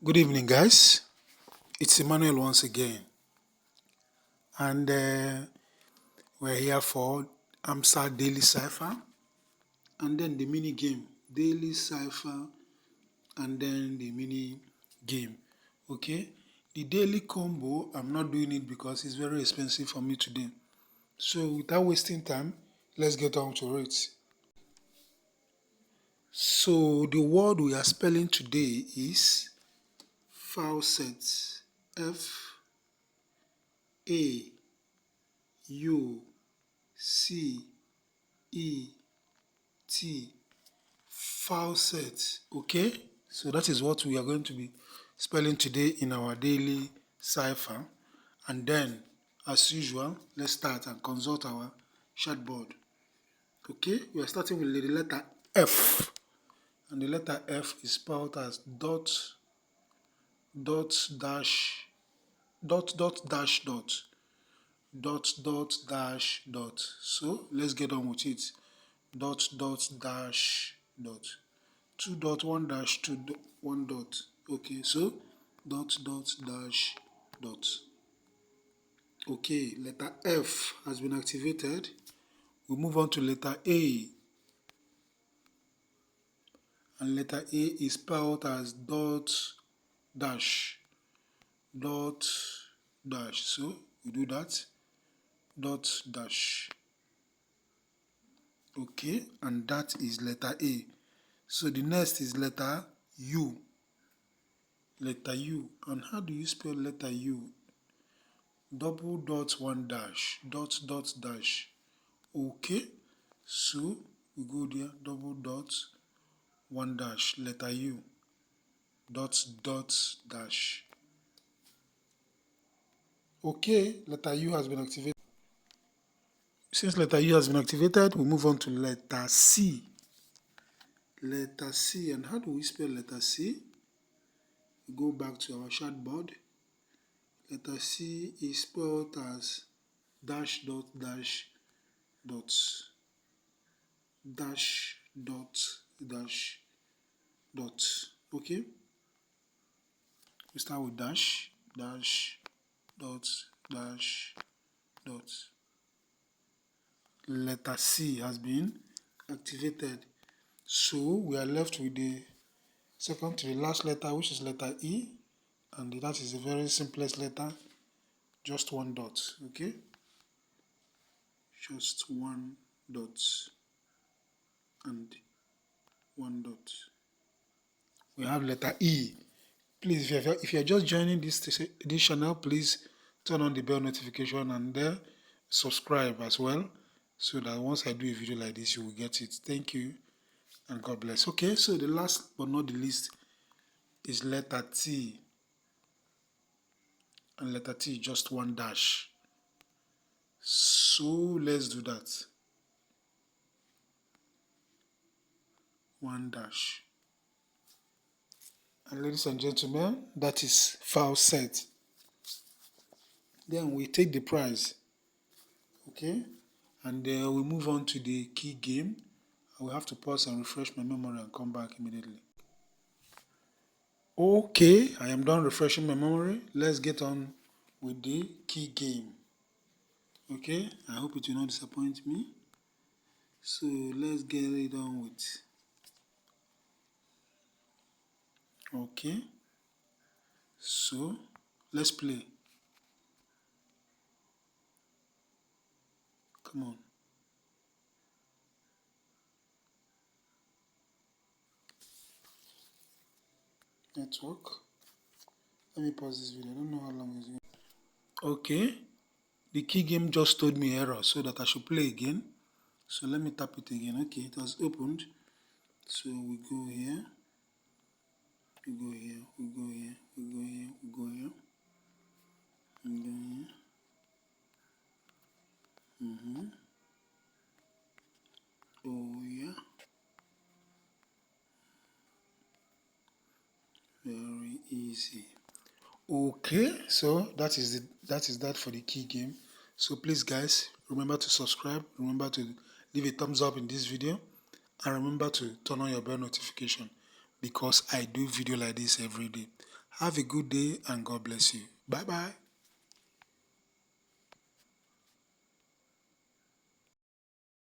Good evening, guys. It's Emmanuel once again, and we're here for Hamster Daily Cipher, and then the mini game Daily Cipher, and then the mini game. Okay, the daily combo, I'm not doing it because it's very expensive for me today. So, without wasting time, let's get on to it. So, the word we are spelling today is FAUCET. FAUCET. Faucet. Okay, so that is what we are going to be spelling today in our daily cipher. And then, as usual, let's start and consult our chatbot. Okay, we are starting with the letter F, and the letter F is spelled as dot dash dot. So let's get on with it. Dot. 2 dot 1 dash 1 dot. Okay, so dot. Okay, letter F has been activated. We move on to letter A, and letter A is spelled as dash dot dash. So we do that dash. Okay, and that is letter A. So the next is letter U. Letter U. And how do you spell letter U? Double dot 1 dash dash. Okay, so we go there, double dot 1 dash, letter U, dot dash. Okay, letter U has been activated. Since letter U has been activated, we move on to letter C. Letter C, and how do we spell letter C? We go back to our chatbot. Letter C is spelled as dash dot dash dot dash dot dash dot. Okay, we start with dash dot dash dot. Letter C has been activated, so we are left with the second to the last letter, which is letter E, and that is the very simplest letter, just 1 dot. Okay, just 1 dot and 1 dot. We have letter E. Please, if you're just joining this channel, please turn on the bell notification and then subscribe as well, so that once I do a video like this, you will get it. Thank you and God bless. Okay, so the last but not the least is letter T, and letter T is just 1 dash. So let's do that. 1 dash. And ladies and gentlemen, that is FAUCET. Then we take the prize. Okay, and we move on to the key game. I will have to pause and refresh my memory and come back immediately. Okay, I am done refreshing my memory. Let's get on with the key game. Okay, I hope it will not disappoint me. So let's get it on with. Okay, so let's play. Come on. Network. Let me pause this video. I don't know how long it's going. Okay, the key game just told me error, so that I should play again. So let me tap it again. Okay, it has opened. So we go here. We go here. We go here. We go here. We go here. We go here. Oh yeah. Very easy. Okay, so that is that for the key game. So please guys, remember to subscribe, remember to leave a thumbs up in this video, and remember to turn on your bell notification, because I do video like this every day. Have a good day and God bless you. Bye bye.